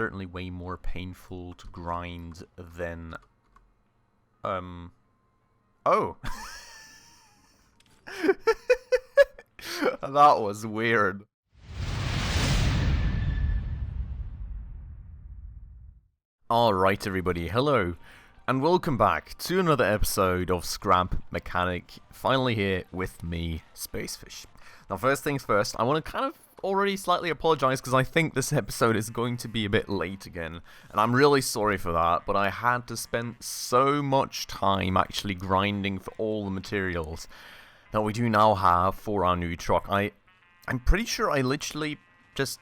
certainly way more painful to grind than... Oh! That was weird. Alright everybody, hello, and welcome back to another episode of Scrap Mechanic, finally here with me, Spacefish. Now first things first, I want to kind of already slightly apologise because I think this episode is going to be a bit late again, and I'm really sorry for that, but I had to spend so much time actually grinding for all the materials that we do now have for our new truck. I'm pretty sure I literally just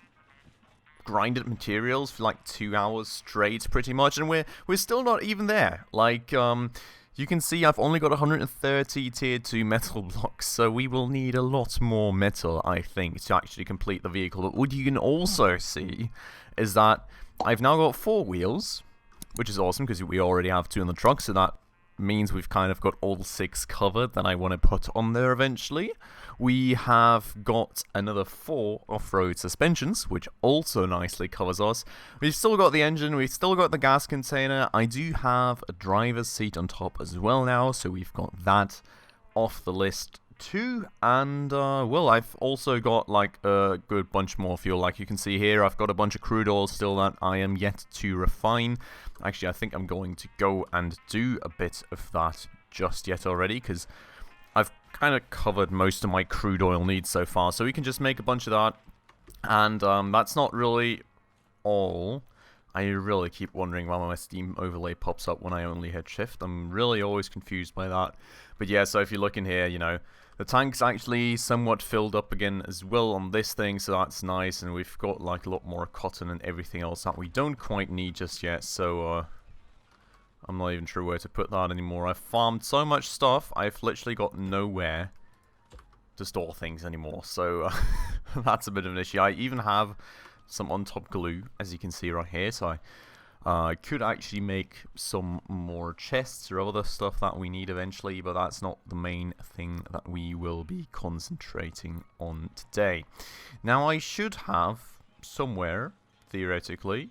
grinded materials for like 2 hours straight pretty much, and we're still not even there. Like you can see I've only got 130 tier 2 metal blocks, so we will need a lot more metal, I think, to actually complete the vehicle. But what you can also see is that I've now got 4 wheels, which is awesome because we already have 2 in the truck, so that means we've kind of got all 6 covered that I want to put on there eventually. We have got another 4 off-road suspensions, which also nicely covers us. We've still got the engine, we've still got the gas container. I do have a driver's seat on top as well now, so we've got that off the list too. And well, I've also got like a good bunch more fuel. Like you can see here, I've got a bunch of crude oil still that I am yet to refine. Actually, I think I'm going to go and do a bit of that just yet already, because I've kind of covered most of my crude oil needs so far, so we can just make a bunch of that. And that's not really all. I really keep wondering why my Steam overlay pops up when I only hit shift. I'm really always confused by that. But yeah, so if you look in here, you know, the tank's actually somewhat filled up again as well on this thing, so that's nice. And we've got like a lot more cotton and everything else that we don't quite need just yet, so I'm not even sure where to put that anymore. I've farmed so much stuff, I've literally got nowhere to store things anymore, so that's a bit of an issue. I even have some on-top glue, as you can see right here, so I could actually make some more chests or other stuff that we need eventually, but that's not the main thing that we will be concentrating on today. Now, I should have somewhere, theoretically...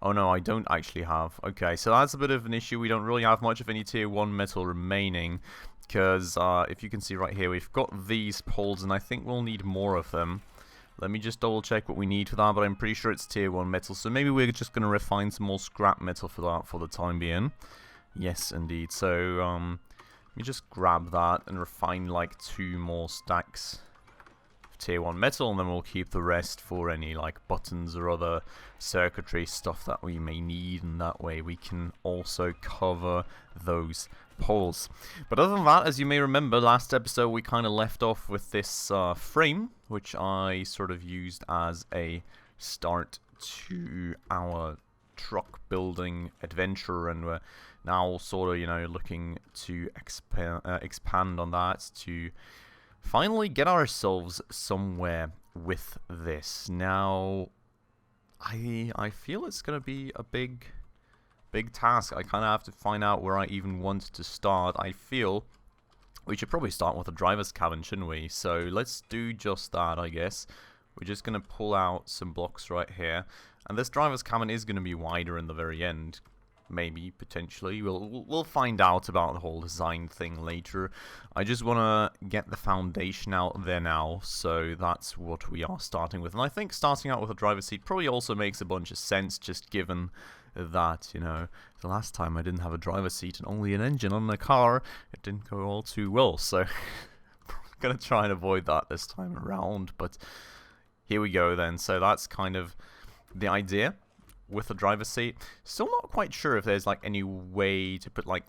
Oh no, I don't actually have. Okay, so that's a bit of an issue. We don't really have much of any tier 1 metal remaining, because if you can see right here, we've got these poles, and I think we'll need more of them. Let me just double check what we need for that, but I'm pretty sure it's tier 1 metal, so maybe we're just going to refine some more scrap metal for that for the time being. Yes, indeed. So, let me just grab that and refine like 2 more stacks of tier 1 metal, and then we'll keep the rest for any like buttons or other circuitry stuff that we may need, and that way we can also cover those poles. But other than that, as you may remember, last episode we kind of left off with this frame, which I sort of used as a start to our truck building adventure, and we're now sort of, you know, looking to expand on that to finally get ourselves somewhere with this. Now, I feel it's going to be a big task. I kind of have to find out where I even want to start. I feel we should probably start with a driver's cabin, shouldn't we? So let's do just that, I guess. We're just going to pull out some blocks right here. And this driver's cabin is going to be wider in the very end. Maybe, potentially. We'll find out about the whole design thing later. I just want to get the foundation out there now, so that's what we are starting with. And I think starting out with a driver's seat probably also makes a bunch of sense, just given that, you know, the last time I didn't have a driver's seat and only an engine on the car, it didn't go all too well, so I'm going to try and avoid that this time around. But here we go then. So that's kind of the idea with the driver's seat. Still not quite sure if there's like any way to put like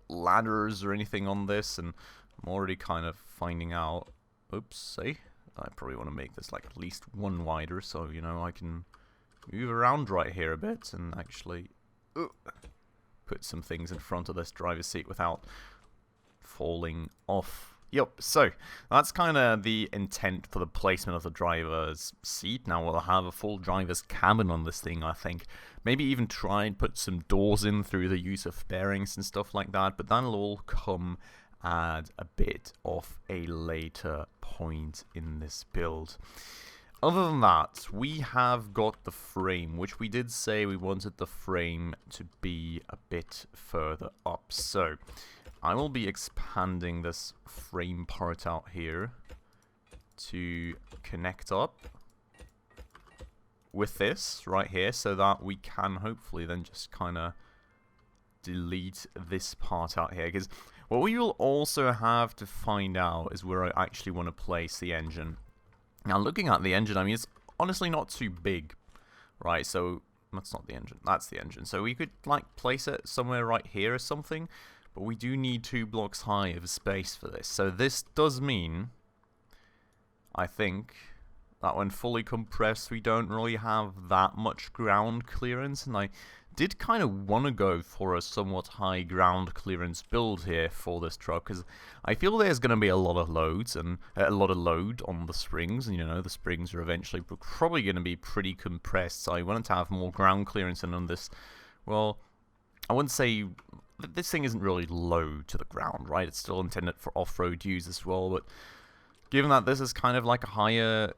ladders or anything on this, and I'm already kind of finding out. Oops, see? I probably want to make this like at least 1 wider, so you know I can move around right here a bit and actually put some things in front of this driver's seat without falling off. Yep, so that's kind of the intent for the placement of the driver's seat. Now we'll have a full driver's cabin on this thing, I think. Maybe even try and put some doors in through the use of bearings and stuff like that, but that'll all come at a bit of a later point in this build. other than that, we have got the frame, which we did say we wanted the frame to be a bit further up. So, I will be expanding this frame part out here to connect up with this right here, so that we can hopefully then just kind of delete this part out here. Because what we will also have to find out is where I actually want to place the engine. Now, looking at the engine, I mean, it's honestly not too big, right? So, that's not the engine, that's the engine. So we could, like, place it somewhere right here or something, but we do need 2 blocks high of space for this. So this does mean, I think, that when fully compressed, we don't really have that much ground clearance, and I did kind of want to go for a somewhat high ground clearance build here for this truck, because I feel there's going to be a lot of loads and a lot of load on the springs, and you know, the springs are eventually probably going to be pretty compressed, so I wanted to have more ground clearance. And on this, well, I wouldn't say this thing isn't really low to the ground, right? It's still intended for off-road use as well, but given that this is kind of like a higher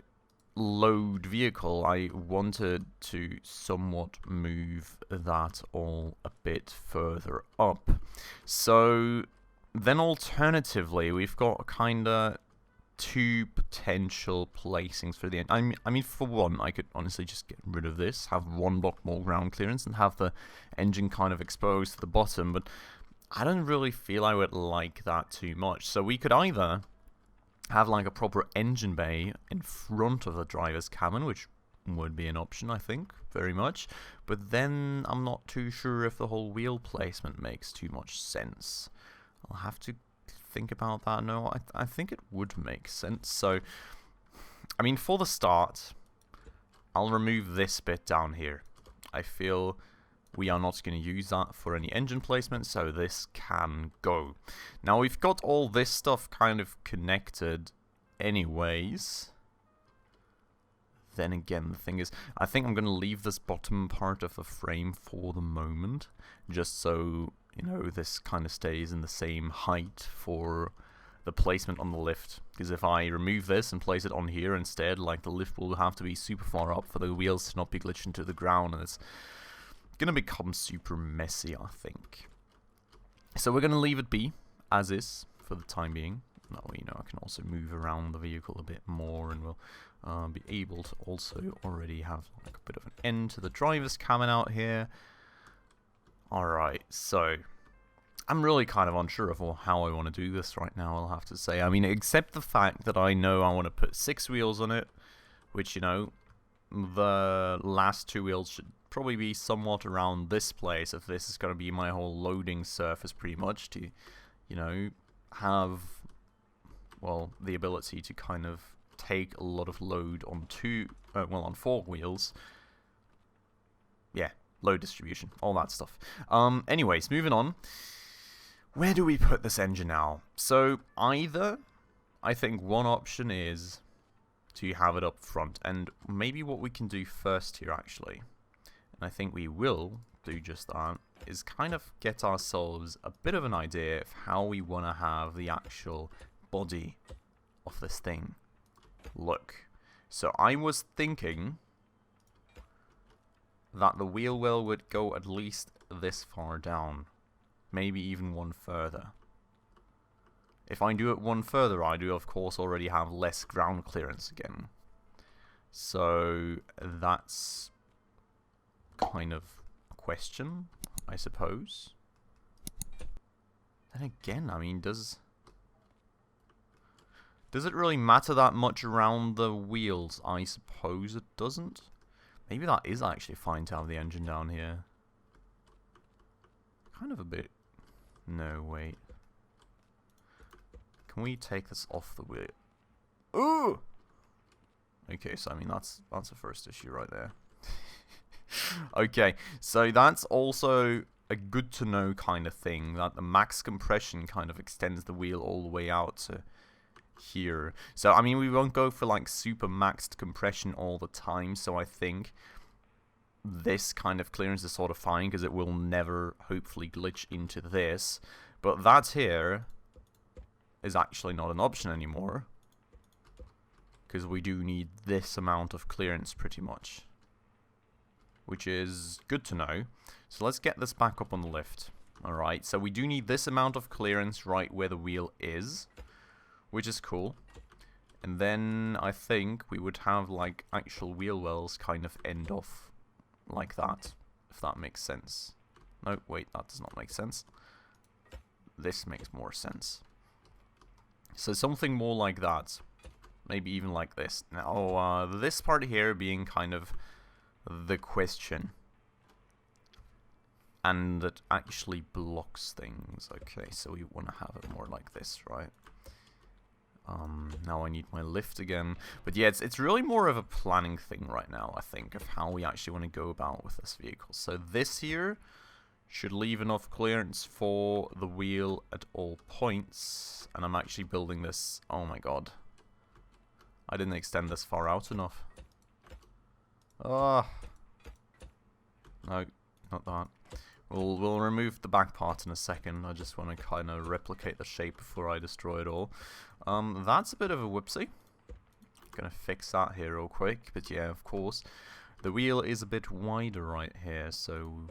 load vehicle, I wanted to somewhat move that all a bit further up. So then alternatively, we've got kind of 2 potential placings for the end. I mean, for one, I could honestly just get rid of this, have 1 block more ground clearance, and have the engine kind of exposed to the bottom, but I don't really feel I would like that too much. So we could either have like a proper engine bay in front of the driver's cabin, which would be an option, I think, very much. But then I'm not too sure if the whole wheel placement makes too much sense. I'll have to think about that. No, I think it would make sense. So, I mean, for the start, I'll remove this bit down here. I feel we are not going to use that for any engine placement, so this can go. Now, we've got all this stuff kind of connected anyways. Then again, the thing is, I think I'm going to leave this bottom part of the frame for the moment, just so, you know, this kind of stays in the same height for the placement on the lift. Because if I remove this and place it on here instead, like, the lift will have to be super far up for the wheels to not be glitched into the ground, and it's gonna become super messy, I think. So we're gonna leave it be as is for the time being. Now, you know, I can also move around the vehicle a bit more, and we'll be able to also already have like a bit of an end to the driver's cabin out here. Alright, so I'm really kind of unsure of how I want to do this right now, I'll have to say. I mean, except the fact that I know I want to put 6 wheels on it, which, you know, the last 2 wheels should probably be somewhat around this place, if this is going to be my whole loading surface pretty much, to, you know, have, well, the ability to kind of take a lot of load on on 4 wheels. Yeah, load distribution, all that stuff. Anyways, moving on. Where do we put this engine now? So, either, I think one option is to have it up front, and maybe what we can do first here, actually, and I think we will do just that, is kind of get ourselves a bit of an idea of how we want to have the actual body of this thing look. So I was thinking that the wheel well would go at least this far down, maybe even one further. If I do it one further, I do of course already have less ground clearance again. So that's kind of a question, I suppose. Then again, I mean, does it really matter that much around the wheels? I suppose it doesn't. Maybe that is actually fine to have the engine down here. Kind of a bit... No, wait. Can we take this off the wheel? Ooh! Okay, so I mean, that's the first issue right there. Okay, so that's also a good to know kind of thing, that the max compression kind of extends the wheel all the way out to here. So, I mean, we won't go for like super maxed compression all the time, so I think this kind of clearance is sort of fine, because it will never hopefully glitch into this. But that here is actually not an option anymore, because we do need this amount of clearance pretty much, which is good to know. So let's get this back up on the lift. Alright, so we do need this amount of clearance right where the wheel is, which is cool. And then I think we would have like actual wheel wells kind of end off like that, if that makes sense. No, wait, that does not make sense. This makes more sense. So something more like that. Maybe even like this. Now, this part here being kind of the question. And that actually blocks things. Okay, so we want to have it more like this, right? Now I need my lift again. But yeah, it's really more of a planning thing right now, I think, of how we actually want to go about with this vehicle. So this here should leave enough clearance for the wheel at all points. And I'm actually building this. Oh my god. I didn't extend this far out enough. No, not that. We'll remove the back part in a second. I just want to kind of replicate the shape before I destroy it all. That's a bit of a whoopsie. Gonna fix that here real quick. But yeah, of course, the wheel is a bit wider right here, so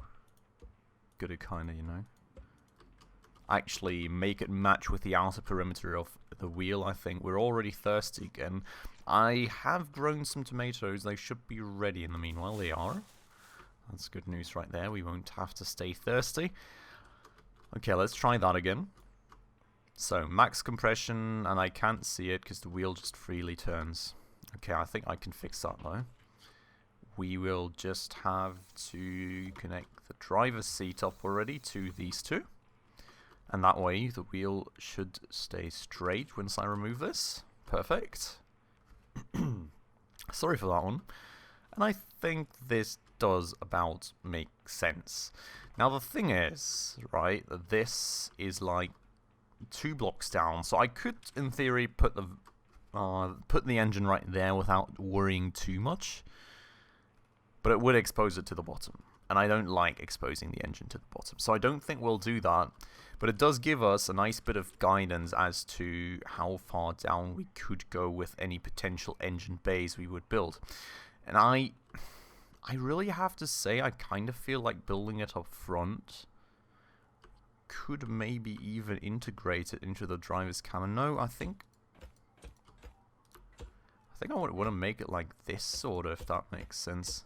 gotta kind of, you know, actually make it match with the outer perimeter of the wheel. I think we're already thirsty again. I have grown some tomatoes. They should be ready in the meanwhile. They are. That's good news right there. We won't have to stay thirsty. Okay, let's try that again. So, max compression, and I can't see it because the wheel just freely turns. Okay, I think I can fix that though. We will just have to connect the driver's seat up already to these two. And that way, the wheel should stay straight once I remove this. Perfect. Sorry for that one. And I think this does about make sense. Now the thing is, right, this is like 2 blocks down, so I could, in theory, put the engine right there without worrying too much, but it would expose it to the bottom, and I don't like exposing the engine to the bottom, so I don't think we'll do that. But it does give us a nice bit of guidance as to how far down we could go with any potential engine bays we would build. And I really have to say, I kind of feel like building it up front could maybe even integrate it into the driver's cabin. No, I think I would want to make it like this, sort of, if that makes sense.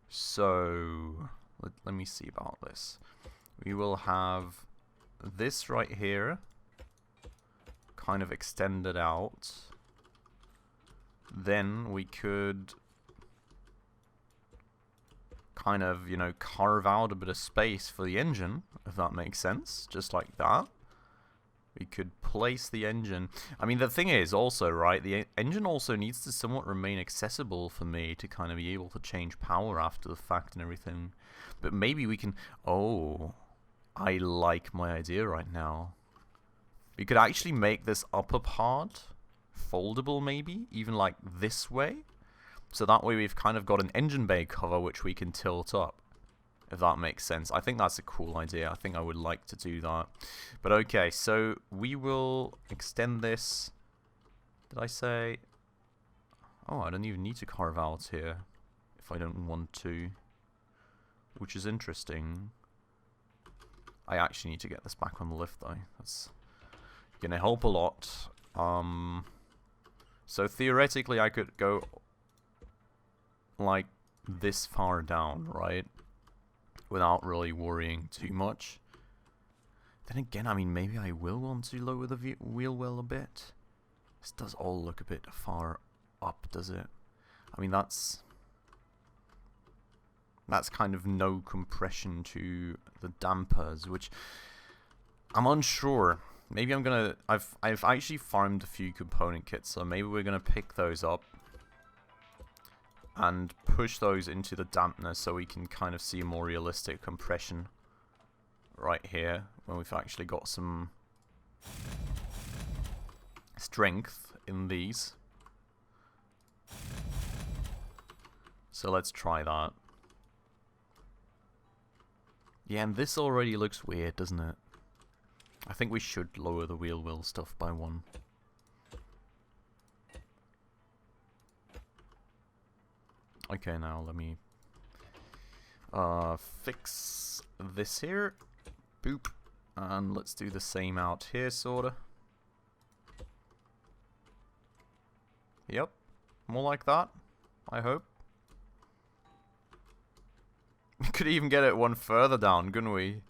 So, let me see about this. We will have this right here, kind of extended out. Then we could kind of, you know, carve out a bit of space for the engine, if that makes sense, just like that. We could place the engine. I mean, the thing is also, right, the engine also needs to somewhat remain accessible for me to kind of be able to change power after the fact and everything. But maybe we can... Oh, I like my idea right now. We could actually make this upper part foldable, maybe, even like this way. So that way we've kind of got an engine bay cover which we can tilt up, if that makes sense. I think that's a cool idea. I think I would like to do that. But okay, so we will extend this. Did I say... Oh, I don't even need to carve out here if I don't want to, which is interesting. I actually need to get this back on the lift though. That's gonna help a lot. So theoretically I could go like this far down, right? Without really worrying too much. Then again, I mean, maybe I will want to lower the wheel well a bit. This does all look a bit far up, does it? I mean, that's kind of no compression to the dampers, which I'm unsure. Maybe I'm gonna... I've actually farmed a few component kits, so maybe we're gonna pick those up and push those into the dampener so we can kind of see a more realistic compression right here when we've actually got some strength in these. So let's try that. Yeah, and this already looks weird, doesn't it? I think we should lower the wheel well stuff by 1. Okay, now let me fix this here. Boop. And let's do the same out here, sorta. Yep. More like that, I hope. We could even get it one further down, couldn't we?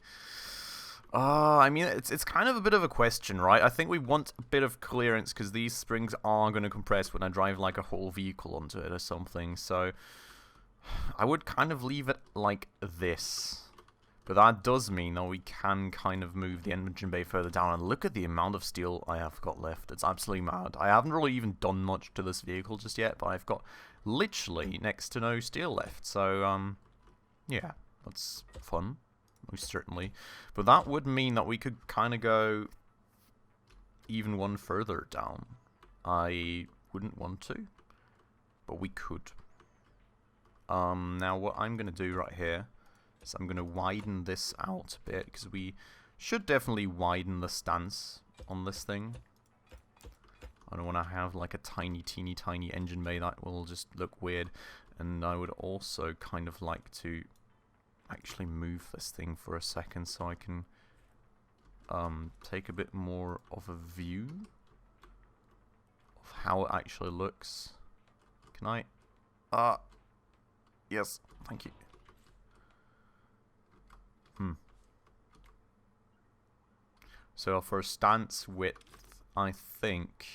I mean, it's kind of a bit of a question, right? I think we want a bit of clearance because these springs are going to compress when I drive like a whole vehicle onto it or something. So I would kind of leave it like this. But that does mean that we can kind of move the engine bay further down. And look at the amount of steel I have got left. It's absolutely mad. I haven't really even done much to this vehicle just yet, but I've got literally next to no steel left. So, yeah, that's fun. Most certainly. But that would mean that we could kind of go even one further down. I wouldn't want to, but we could. Now what I'm going to do right here is I'm going to widen this out a bit, because we should definitely widen the stance on this thing. I don't want to have like a tiny, teeny, tiny engine bay. That will just look weird. And I would also kind of like to actually move this thing for a second so I can take a bit more of a view of how it actually looks. Can I? Yes, thank you. So for stance width, I think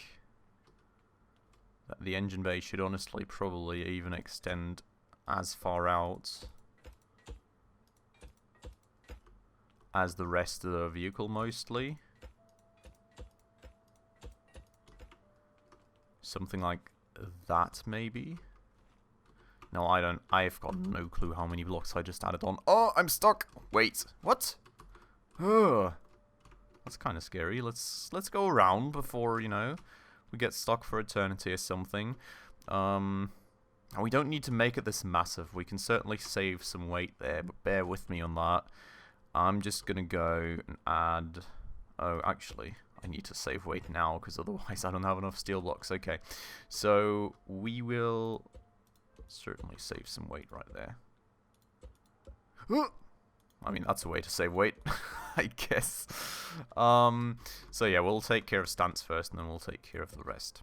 that the engine bay should honestly probably even extend as far out as the rest of the vehicle, mostly. Something like that, maybe. No, I've got no clue how many blocks I just added on. Oh, I'm stuck! Wait, what? Ugh. That's kind of scary. Let's go around before, you know, we get stuck for eternity or something. We don't need to make it this massive. We can certainly save some weight there, but bear with me on that. I'm just going to go and add... Oh, actually, I need to save weight now, because otherwise I don't have enough steel blocks. Okay, so we will certainly save some weight right there. I mean, that's a way to save weight, I guess. So yeah, we'll take care of stance first, and then we'll take care of the rest.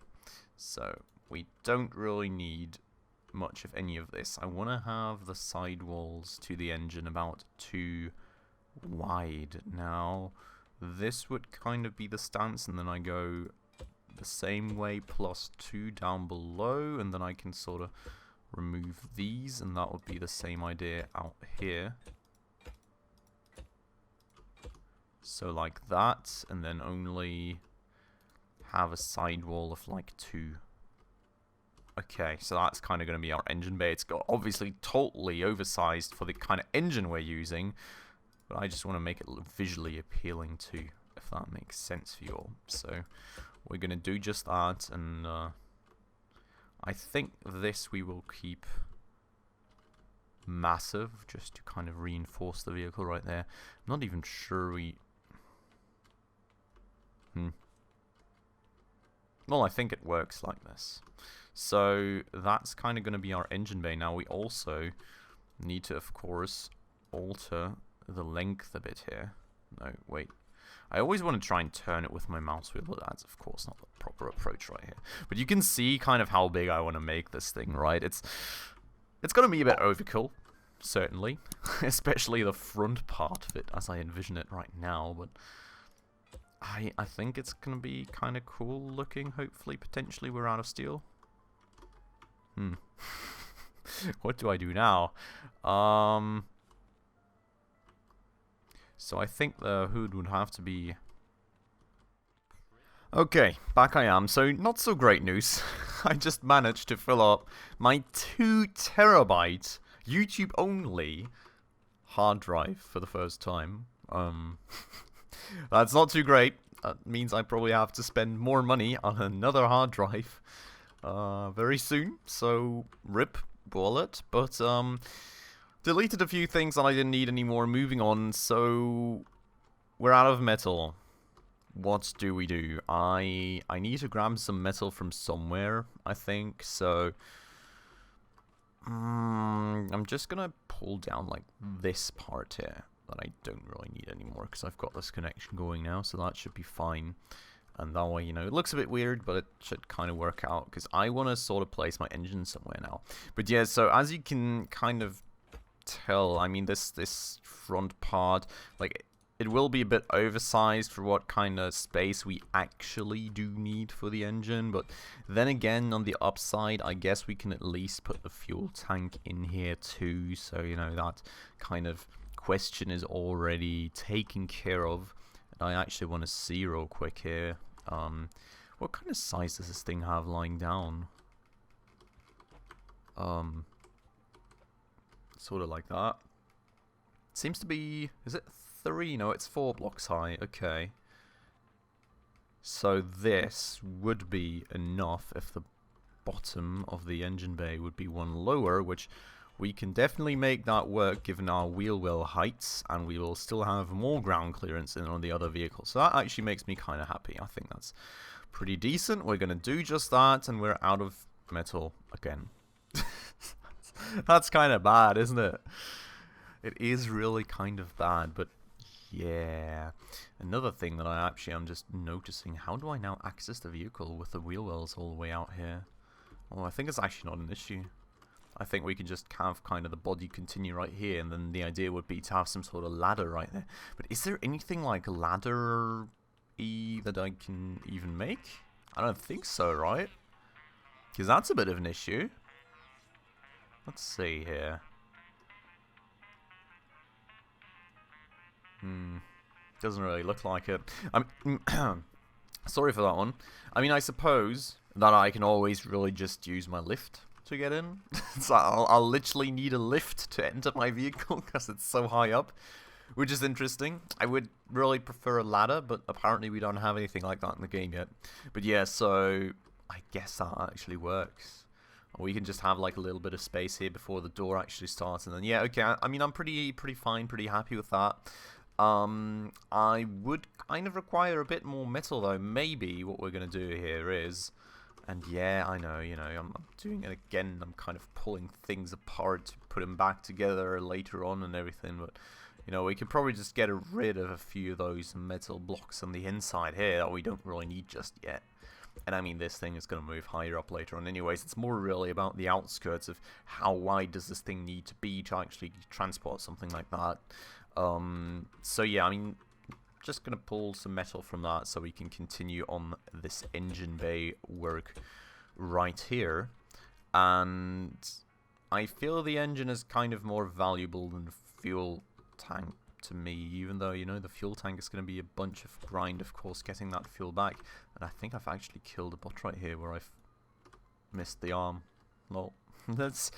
So we don't really need much of any of this. I want to have the sidewalls to the engine about 2 wide. Now, this would kind of be the stance, and then I go the same way plus 2 down below, and then I can sort of remove these, and that would be the same idea out here. So like that, and then only have a sidewall of like 2. Okay, so that's kind of going to be our engine bay. It's got obviously totally oversized for the kind of engine we're using, but I just want to make it look visually appealing too, if that makes sense for you all. So we're going to do just that, and I think this we will keep massive, just to kind of reinforce the vehicle right there. I'm not even sure we... Well, I think it works like this. So that's kind of going to be our engine bay. Now we also need to, of course, alter the length a bit here. No, wait. I always want to try and turn it with my mouse wheel, but that's, of course, not the proper approach right here. But you can see kind of how big I want to make this thing, right? It's going to be a bit overkill, certainly. Especially the front part of it, as I envision it right now, but... I think it's going to be kind of cool looking. Hopefully, potentially, we're out of steel. What do I do now? So I think the hood would have to be... Okay, back I am. So, not so great news. I just managed to fill up my 2 terabyte YouTube only hard drive for the first time. That's not too great. That means I probably have to spend more money on another hard drive very soon. So, rip bullet. But, deleted a few things that I didn't need anymore. Moving on. So, we're out of metal. What do we do? I need to grab some metal from somewhere, I think. So, I'm just gonna pull down like this part here that I don't really need anymore because I've got this connection going now, so that should be fine. And that way, you know, it looks a bit weird, but it should kind of work out because I want to sort of place my engine somewhere now. But yeah, so as you can kind of tell, I mean, this front part, like, it will be a bit oversized for what kind of space we actually do need for the engine, but then again, on the upside, I guess we can at least put the fuel tank in here too, so, you know, that kind of question is already taken care of. And I actually want to see real quick here, what kind of size does this thing have lying down? Sort of like that. Seems to be, is it 3? No, it's 4 blocks high. Okay. So this would be enough if the bottom of the engine bay would be one lower, which we can definitely make that work given our wheel well heights, and we will still have more ground clearance than on the other vehicle. So that actually makes me kind of happy. I think that's pretty decent. We're going to do just that, and we're out of metal again. That's kind of bad, isn't it? It is really kind of bad, but yeah. Another thing that I actually am just noticing, how do I now access the vehicle with the wheel wells all the way out here? Oh, I think it's actually not an issue. I think we can just have kind of the body continue right here, and then the idea would be to have some sort of ladder right there. But is there anything like ladder-y that I can even make? I don't think so, right? Because that's a bit of an issue. Let's see here. Doesn't really look like it. Sorry for that one. I mean, I suppose that I can always really just use my lift to get in. So I'll literally need a lift to enter my vehicle because it's so high up, which is interesting. I would really prefer a ladder, but apparently we don't have anything like that in the game yet. But yeah, so I guess that actually works. We can just have like a little bit of space here before the door actually starts, and then yeah, okay. I mean, I'm pretty fine, pretty happy with that. I would kind of require a bit more metal though. Maybe what we're gonna do here is, and yeah, I know, you know, I'm doing it again. I'm kind of pulling things apart to put them back together later on and everything, but you know, we could probably just get rid of a few of those metal blocks on the inside here that we don't really need just yet. And I mean, this thing is going to move higher up later on anyways. It's more really about the outskirts of how wide does this thing need to be to actually transport something like that. So yeah, I mean, just going to pull some metal from that so we can continue on this engine bay work right here. And I feel the engine is kind of more valuable than the fuel tank to me, even though, you know, the fuel tank is going to be a bunch of grind, of course, getting that fuel back. And I think I've actually killed a bot right here where I've missed the arm. Well, let's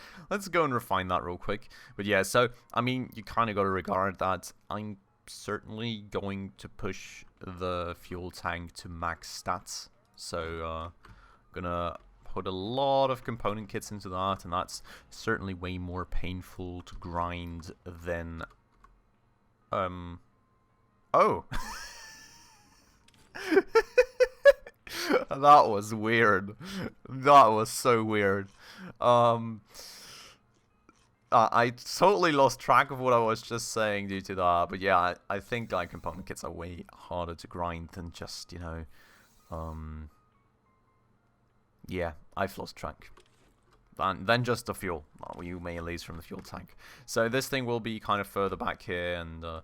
go and refine that real quick. But yeah, so I mean, you kind of got to regard that I'm certainly going to push the fuel tank to max stats. So gonna put a lot of component kits into that, and that's certainly way more painful to grind than oh. That was weird. That was so weird. I totally lost track of what I was just saying due to that, but yeah, I think like component kits are way harder to grind than just, you know, yeah, I've lost track. And then just the fuel. You may lose from the fuel tank. So this thing will be kind of further back here, and we'll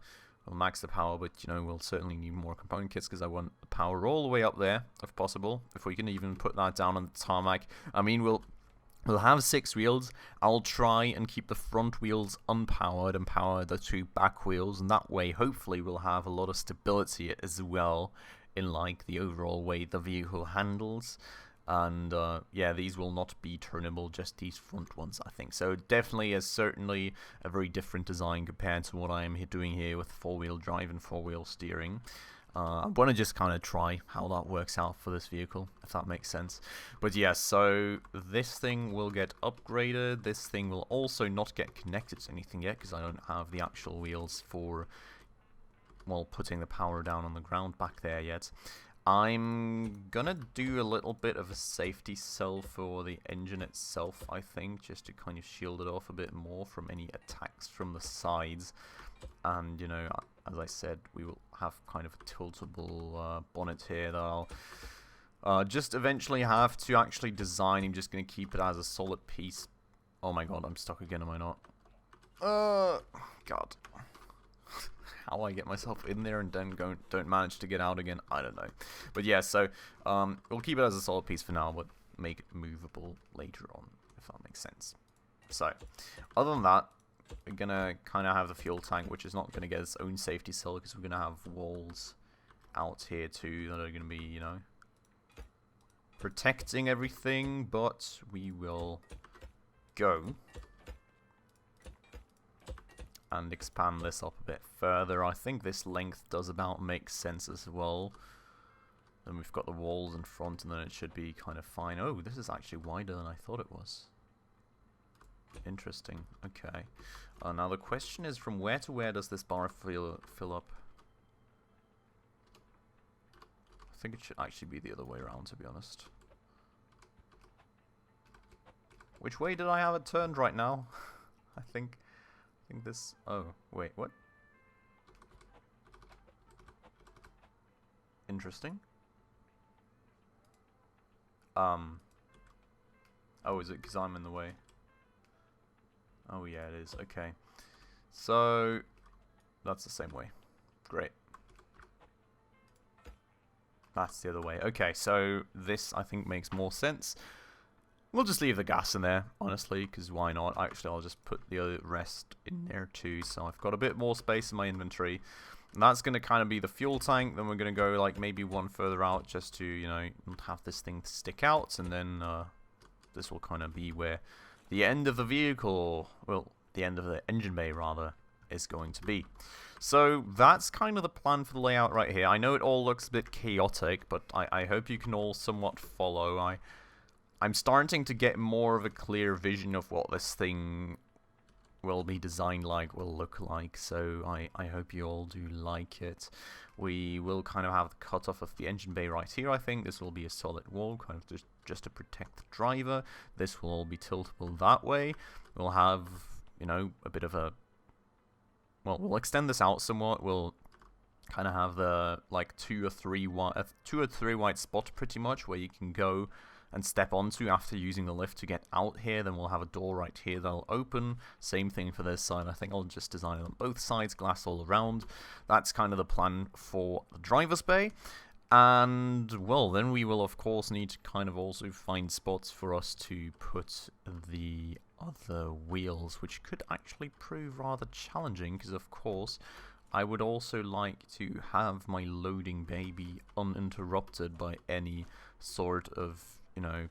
max the power, but you know, we'll certainly need more component kits because I want the power all the way up there, if possible. If we can even put that down on the tarmac. I mean, we'll have 6 wheels. I'll try and keep the front wheels unpowered and power the 2 back wheels, and that way, hopefully, we'll have a lot of stability as well in like the overall way the vehicle handles. And yeah, these will not be turnable, just these front ones, I think. So definitely is certainly a very different design compared to what I am doing here with 4-wheel drive and 4-wheel steering. I want to just kind of try how that works out for this vehicle, if that makes sense. But yeah, so this thing will get upgraded. This thing will also not get connected to anything yet because I don't have the actual wheels for, well, putting the power down on the ground back there yet. I'm gonna do a little bit of a safety cell for the engine itself, I think, just to kind of shield it off a bit more from any attacks from the sides. And, you know, as I said, we will have kind of a tiltable bonnet here that I'll just eventually have to actually design. I'm just going to keep it as a solid piece. Oh my god, I'm stuck again, am I not? God. How I get myself in there and then don't manage to get out again, I don't know. But yeah, so we'll keep it as a solid piece for now, but make it movable later on, if that makes sense. So, other than that, we're going to kind of have the fuel tank, which is not going to get its own safety cell, because we're going to have walls out here too that are going to be, you know, protecting everything, but we will go and expand this up a bit further. I think this length does about make sense as well. Then we've got the walls in front, and then it should be kind of fine. Oh, this is actually wider than I thought it was. Interesting. Okay. Now the question is, from where to where does this bar fill up? I think it should actually be the other way around, to be honest. Which way did I have it turned right now? I think this... Oh, wait, what? Interesting. Oh, is it because I'm in the way? Oh, yeah, it is. Okay. So, that's the same way. Great. That's the other way. Okay, so this, I think, makes more sense. We'll just leave the gas in there, honestly, because why not? Actually, I'll just put the other rest in there too, so I've got a bit more space in my inventory. And that's going to kind of be the fuel tank. Then we're going to go, like, maybe one further out just to, you know, have this thing stick out. And then this will kind of be where the end of the vehicle, well, the end of the engine bay, rather, is going to be. So that's kind of the plan for the layout right here. I know it all looks a bit chaotic, but I hope you can all somewhat follow. I'm starting to get more of a clear vision of what this thing will be designed like, will look like, so I hope you all do like it. We will kind of have the cutoff of the engine bay right here, I think. This will be a solid wall, kind of just to protect the driver. This will all be tiltable that way. We'll have, you know, a bit of a... Well, we'll extend this out somewhat. We'll kind of have the, like, two or three white spots, pretty much, where you can go and step onto after using the lift to get out here. Then we'll have a door right here that'll open. Same thing for this side. I think I'll just design it on both sides, glass all around. That's kind of the plan for the driver's bay. And, well, then we will, of course, need to kind of also find spots for us to put the other wheels, which could actually prove rather challenging, because, of course, I would also like to have my loading bay be uninterrupted by any sort of, you know,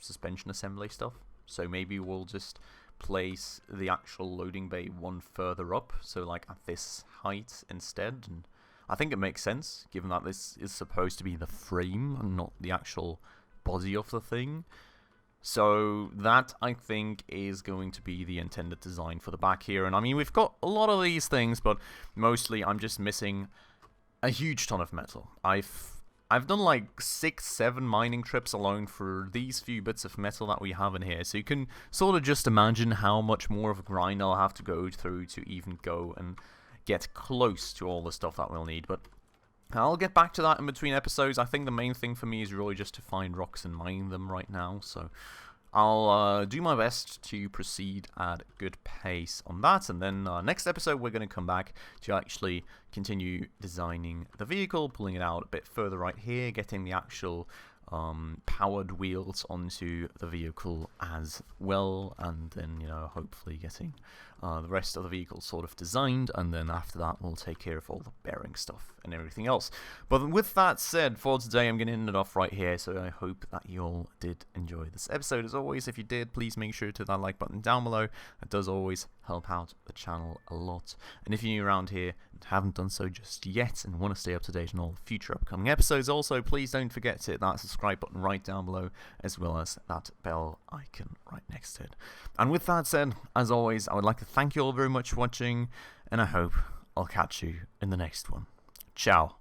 suspension assembly stuff. So maybe we'll just place the actual loading bay one further up, so like at this height instead. And I think it makes sense, given that this is supposed to be the frame and not the actual body of the thing. So that, I think, is going to be the intended design for the back here. And I mean, we've got a lot of these things, but mostly I'm just missing a huge ton of metal. I've done like 6-7 mining trips alone for these few bits of metal that we have in here. So you can sort of just imagine how much more of a grind I'll have to go through to even go and get close to all the stuff that we'll need. But I'll get back to that in between episodes. I think the main thing for me is really just to find rocks and mine them right now. So I'll do my best to proceed at a good pace on that. And then next episode, we're going to come back to actually continue designing the vehicle, pulling it out a bit further right here, getting the actual powered wheels onto the vehicle as well, and then, you know, hopefully getting the rest of the vehicle sort of designed, and then after that we'll take care of all the bearing stuff and everything else. But with that said, for today I'm going to end it off right here, so I hope that you all did enjoy this episode. As always, if you did, please make sure to hit that like button down below. It does always help out the channel a lot. And if you're new around here and haven't done so just yet and want to stay up to date on all future upcoming episodes, also please don't forget to hit that subscribe button right down below, as well as that bell icon right next to it. And with that said, as always, I would like to thank you all very much for watching, and I hope I'll catch you in the next one. Ciao.